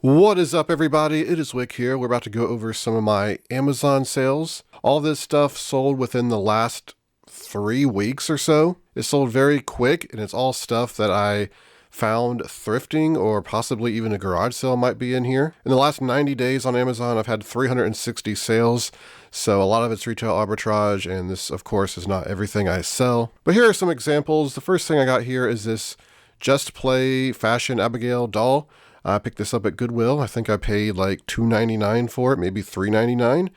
What is up, everybody? It is Wick here. We're about to go over some of my Amazon sales. All this stuff sold within the last 3 weeks or so. It sold very quick, and it's all stuff that I found thrifting or possibly even a garage sale might be in here. In the last 90 days on Amazon, I've had 360 sales, so a lot of it's retail arbitrage, and this, of course, is not everything I sell. But here are some examples. The first thing I got here is this Just Play Fashion Abigail doll. I picked this up at Goodwill. I think I paid like $2.99 for it, maybe $3.99.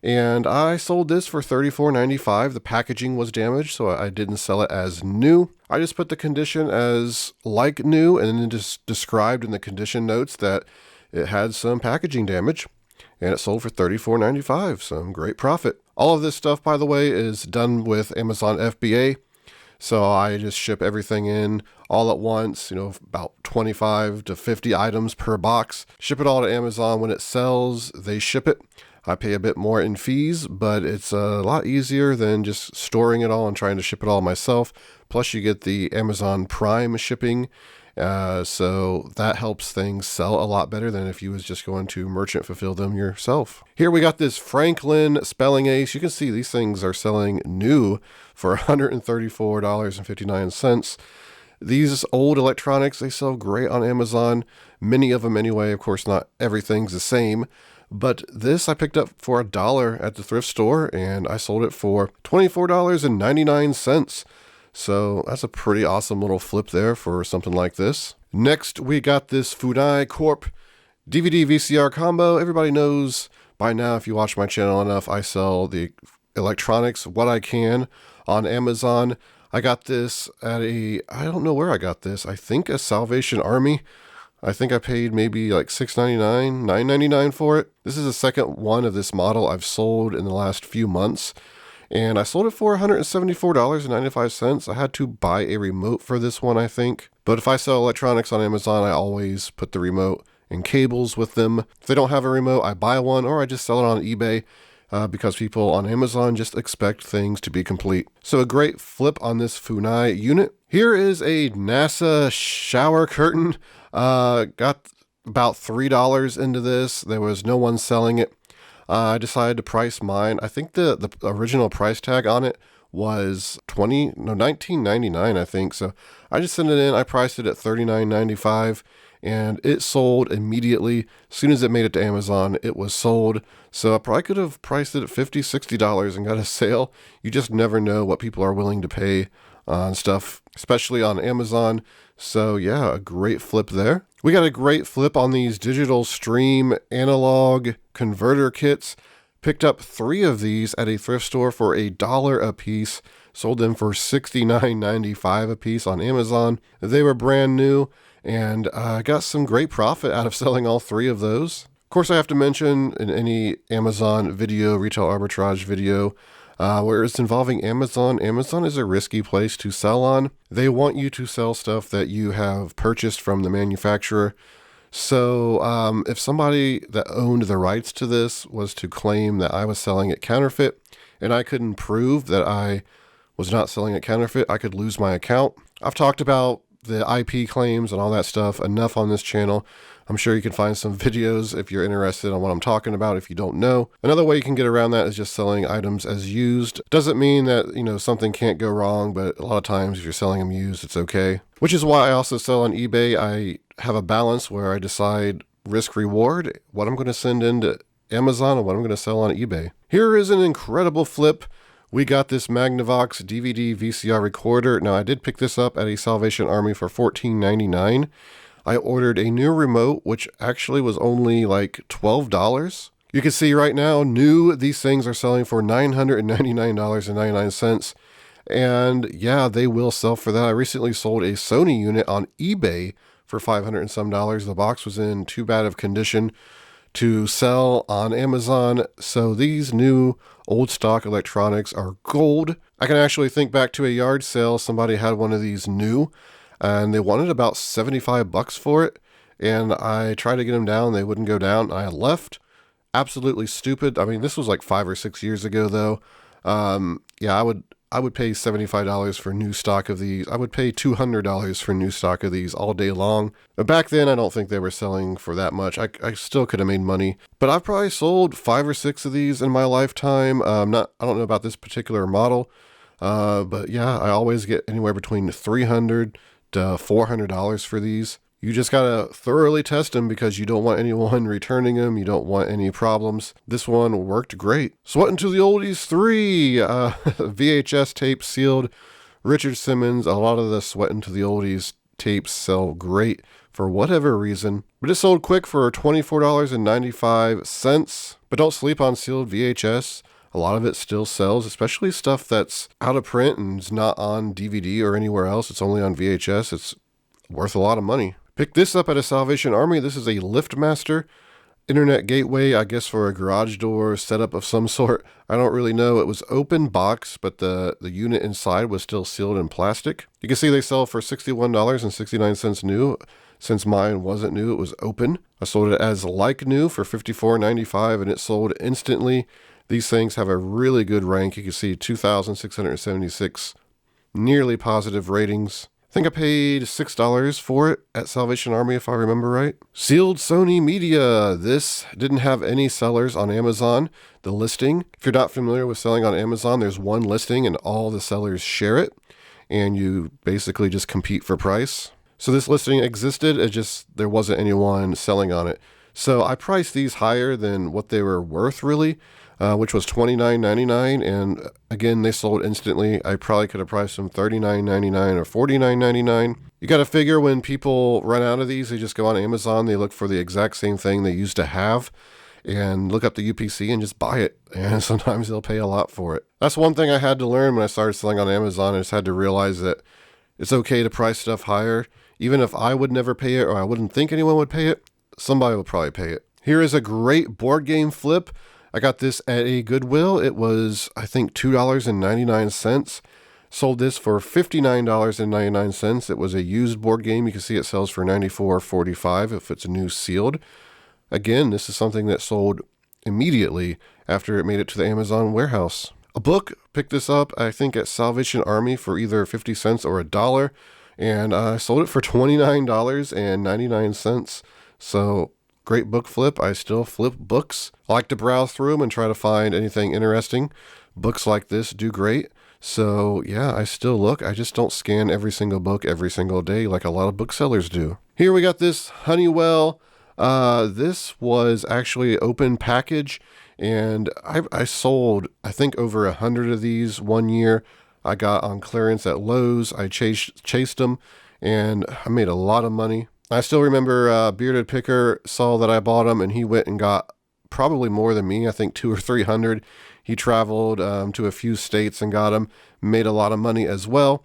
And I sold this for $34.95. The packaging was damaged, so I didn't sell it as new. I just put the condition as like new and then just described in the condition notes that it had some packaging damage. And it sold for $34.95, so great profit. All of this stuff, by the way, is done with Amazon FBA. So I just ship everything in all at once, about 25 to 50 items per box. Ship it all to Amazon. When it sells, they ship it. I pay a bit more in fees, but it's a lot easier than just storing it all and trying to ship it all myself. Plus you get the Amazon Prime shipping. So that helps things sell a lot better than if you was just going to merchant fulfill them yourself. Here we got this Franklin Spelling Ace. You can see these things are selling new for $134.59. These old electronics, they sell great on Amazon. Many of them anyway. Of course, not everything's the same. But this I picked up for $1 at the thrift store, and I sold it for $24.99. So that's a pretty awesome little flip there for something like this. Next, we got this Funai Corp DVD VCR combo. Everybody knows by now, if you watch my channel enough, I sell the electronics, what I can, on Amazon. I got this at I don't know where I got this. I think a Salvation Army. I think I paid maybe like $6.99, $9.99 for it. This is the second one of this model I've sold in the last few months. And I sold it for $174.95. I had to buy a remote for this one, I think. But if I sell electronics on Amazon, I always put the remote and cables with them. If they don't have a remote, I buy one, or I just sell it on eBay because people on Amazon just expect things to be complete. So a great flip on this Funai unit. Here is a NASA shower curtain. Got about $3 into this. There was no one selling it. I decided to price mine. I think the original price tag on it was $19.99, I think. So I just sent it in. I priced it at $39.95, and it sold immediately. As soon as it made it to Amazon, it was sold. So I probably could have priced it at $50, $60 and got a sale. You just never know what people are willing to pay on stuff, especially on Amazon. So yeah, a great flip there. We got a great flip on these digital stream analog converter kits. Picked up 3 of these at a thrift store for $1 a piece. Sold them for $69.95 a piece on Amazon. They were brand new, and I got some great profit out of selling all 3 of those. Of course, I have to mention in any Amazon video, retail arbitrage video, where it's involving Amazon is a risky place to sell on. They want you to sell stuff that you have purchased from the manufacturer. So if somebody that owned the rights to this was to claim that I was selling it counterfeit, and I couldn't prove that I was not selling it counterfeit, I could lose my account. I've talked about the IP claims and all that stuff enough on this channel. I'm sure you can find some videos if you're interested on what I'm talking about if you don't know. Another way you can get around that is just selling items as used. Doesn't mean that, something can't go wrong, but a lot of times if you're selling them used, it's okay. Which is why I also sell on eBay. I have a balance where I decide risk reward, what I'm going to send into Amazon and what I'm going to sell on eBay. Here is an incredible flip. We got this Magnavox DVD VCR Recorder. Now, I did pick this up at a Salvation Army for $14.99. I ordered a new remote, which actually was only like $12. You can see right now, new, these things are selling for $999.99. And yeah, they will sell for that. I recently sold a Sony unit on eBay for $500 and some. The box was in too bad of condition to sell on Amazon. So these new old stock electronics are gold. I can actually think back to a yard sale. Somebody had one of these new, and they wanted about $75 for it. And I tried to get them down. They wouldn't go down. I left. Absolutely stupid. I mean, this was like 5 or 6 years ago, though. Yeah, I would I would pay $75 for new stock of these. I would pay $200 for new stock of these all day long. But back then, I don't think they were selling for that much. I still could have made money. But I've probably sold 5 or 6 of these in my lifetime. I don't know about this particular model. But yeah, I always get anywhere between $300 to $400 for these. You just gotta thoroughly test them because you don't want anyone returning them. You don't want any problems. This one worked great. Sweating to the Oldies 3, VHS tape sealed. Richard Simmons. A lot of the Sweating to the Oldies tapes sell great for whatever reason. But it sold quick for $24.95. But don't sleep on sealed VHS. A lot of it still sells, especially stuff that's out of print and is not on DVD or anywhere else. It's only on VHS. It's worth a lot of money. Picked this up at a Salvation Army. This is a LiftMaster internet gateway, I guess for a garage door setup of some sort. I don't really know. It was open box, but the unit inside was still sealed in plastic. You can see they sell for $61.69 new. Since mine wasn't new, it was open. I sold it as like new for $54.95 and it sold instantly. These things have a really good rank. You can see 2,676 nearly positive ratings. I think I paid $6 for it at Salvation Army, if I remember right. Sealed Sony Media. This didn't have any sellers on Amazon. The listing, if you're not familiar with selling on Amazon, there's one listing and all the sellers share it. And you basically just compete for price. So this listing existed, it just, there wasn't anyone selling on it. So I priced these higher than what they were worth really. Which was $29.99, and again, they sold instantly. I probably could have priced them $39.99 or $49.99. You got to figure when people run out of these, they just go on Amazon, they look for the exact same thing they used to have, and look up the UPC and just buy it, and sometimes they'll pay a lot for it. That's one thing I had to learn when I started selling on Amazon. I just had to realize that it's okay to price stuff higher. Even if I would never pay it, or I wouldn't think anyone would pay it, somebody will probably pay it. Here is a great board game flip. I got this at a Goodwill. It was, I think, $2.99. Sold this for $59.99. It was a used board game. You can see it sells for $94.45 if it's new sealed. Again, this is something that sold immediately after it made it to the Amazon warehouse. A book, picked this up, I think, at Salvation Army for either 50 cents or $1. And I sold it for $29.99. So great book flip. I still flip books. I like to browse through them and try to find anything interesting. Books like this do great. So yeah, I still look. I just don't scan every single book every single day like a lot of booksellers do. Here we got this Honeywell. This was actually open package, and I sold, I think, over 100 of these one year. I got on clearance at Lowe's. I chased them, and I made a lot of money. I still remember Bearded Picker saw that I bought them, and he went and got probably more than me, I think 200 or 300. He traveled to a few states and got them, made a lot of money as well.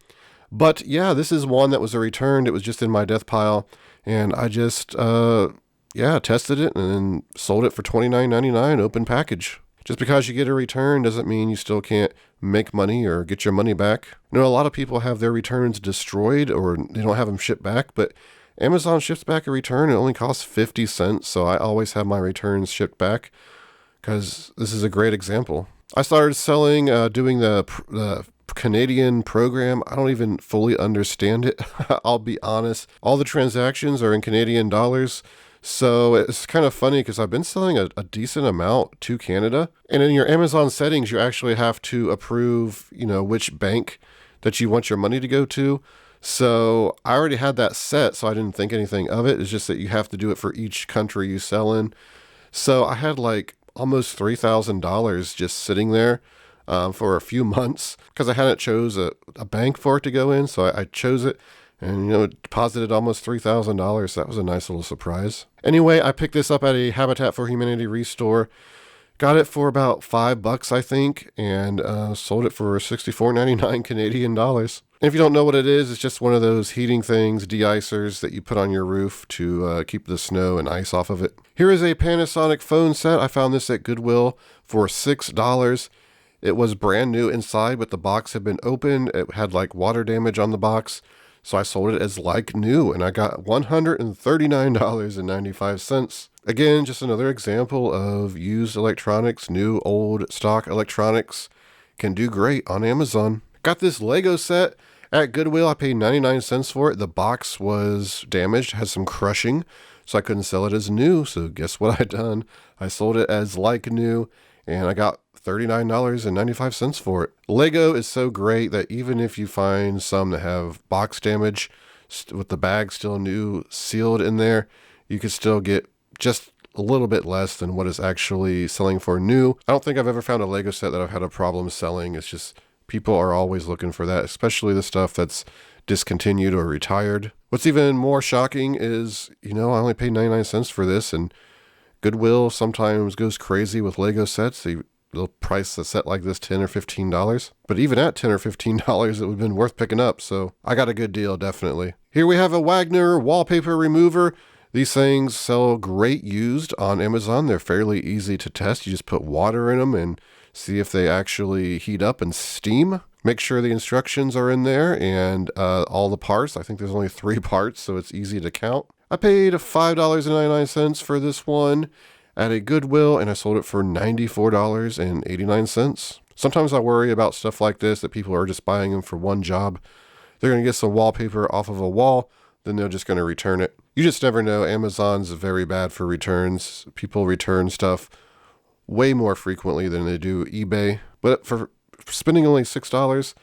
But yeah, this is one that was a return. It was just in my death pile, and I just, tested it and then sold it for $29.99 open package. Just because you get a return doesn't mean you still can't make money or get your money back. You know, a lot of people have their returns destroyed or they don't have them shipped back, but Amazon ships back a return. It only costs 50 cents, so I always have my returns shipped back because this is a great example. I started selling, doing the Canadian program. I don't even fully understand it. I'll be honest. All the transactions are in Canadian dollars. So it's kind of funny because I've been selling a decent amount to Canada. And in your Amazon settings, you actually have to approve, which bank that you want your money to go to. So I already had that set, so I didn't think anything of it. It's just that you have to do it for each country you sell in. So I had like almost $3,000 just sitting there for a few months because I hadn't chose a bank for it to go in. So I chose it and, it deposited almost $3,000. So that was a nice little surprise. Anyway, I picked this up at a Habitat for Humanity restore. Got it for about $5, I think, and sold it for $64.99 Canadian dollars. And if you don't know what it is, it's just one of those heating things, de-icers that you put on your roof to keep the snow and ice off of it. Here is a Panasonic phone set. I found this at Goodwill for $6. It was brand new inside, but the box had been opened. It had like water damage on the box. So I sold it as like new, and I got $139.95. Again, just another example of used electronics, new, old stock electronics can do great on Amazon. Got this Lego set at Goodwill. I paid 99 cents for it. The box was damaged, had some crushing, so I couldn't sell it as new. So guess what I done? I sold it as like new, and I got $39.95 for it. Lego is so great that even if you find some that have box damage with the bag still new, sealed in there, you could still get just a little bit less than what is actually selling for new. I don't think I've ever found a Lego set that I've had a problem selling. It's just people are always looking for that, especially the stuff that's discontinued or retired. What's even more shocking is, I only paid 99 cents for this, and Goodwill sometimes goes crazy with Lego sets. They'll price a set like this $10 or $15. But even at $10 or $15, it would have been worth picking up. So I got a good deal, definitely. Here we have a Wagner wallpaper remover. These things sell great used on Amazon. They're fairly easy to test. You just put water in them and see if they actually heat up and steam. Make sure the instructions are in there and all the parts. I think there's only 3 parts, so it's easy to count. I paid $5.99 for this one at a Goodwill, and I sold it for $94.89. Sometimes I worry about stuff like this, that people are just buying them for one job. They're going to get some wallpaper off of a wall, then they're just going to return it. You just never know. Amazon's very bad for returns. People return stuff way more frequently than they do eBay. But for spending only $6,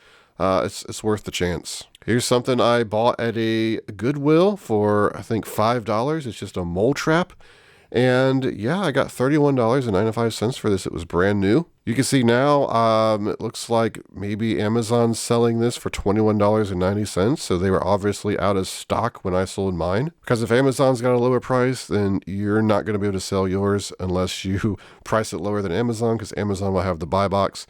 it's worth the chance. Here's something I bought at a Goodwill for, I think, $5. It's just a mole trap. And yeah, I got $31.95 for this. It was brand new. You can see now, it looks like maybe Amazon's selling this for $21.90. So they were obviously out of stock when I sold mine. Because if Amazon's got a lower price, then you're not going to be able to sell yours unless you price it lower than Amazon, because Amazon will have the buy box.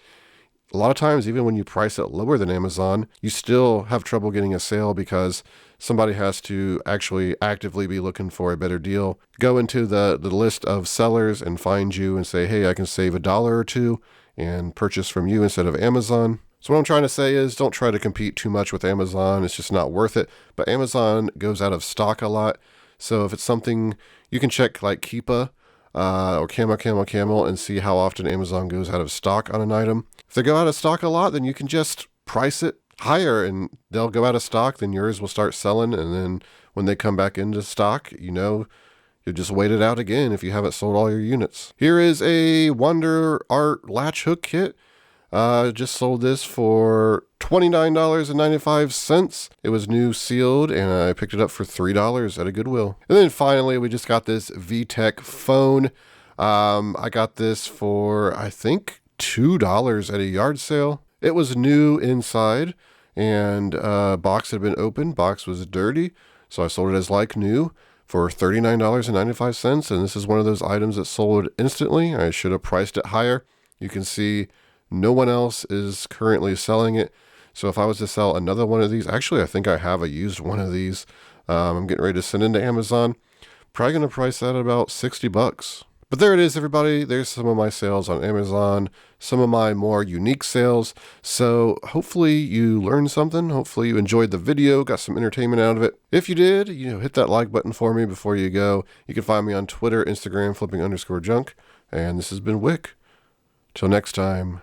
A lot of times, even when you price it lower than Amazon, you still have trouble getting a sale because somebody has to actually actively be looking for a better deal. Go into the list of sellers and find you and say, hey, I can save $1 or $2 and purchase from you instead of Amazon. So what I'm trying to say is don't try to compete too much with Amazon. It's just not worth it. But Amazon goes out of stock a lot. So if it's something, you can check like Keepa or Camel and see how often Amazon goes out of stock on an item. If they go out of stock a lot, then you can just price it higher and they'll go out of stock. Then yours will start selling. And then when they come back into stock, you'll just wait it out again if you haven't sold all your units. Here is a Wonder Art Latch Hook Kit. Just sold this for $29.95. It was new sealed and I picked it up for $3 at a Goodwill. And then finally, we just got this VTech Phone. I got this for, I think, $2 at a yard sale. It was new inside and box had been opened. Box was dirty. So I sold it as like new for $39.95. And this is one of those items that sold instantly. I should have priced it higher. You can see no one else is currently selling it. So if I was to sell another one of these, actually, I think I have a used one of these. I'm getting ready to send into Amazon. Probably going to price that at about $60. But there it is, everybody. There's some of my sales on Amazon, some of my more unique sales. So hopefully you learned something. Hopefully you enjoyed the video, got some entertainment out of it. If you did, hit that like button for me before you go. You can find me on Twitter, Instagram, flipping_junk. And this has been Wick. Till next time.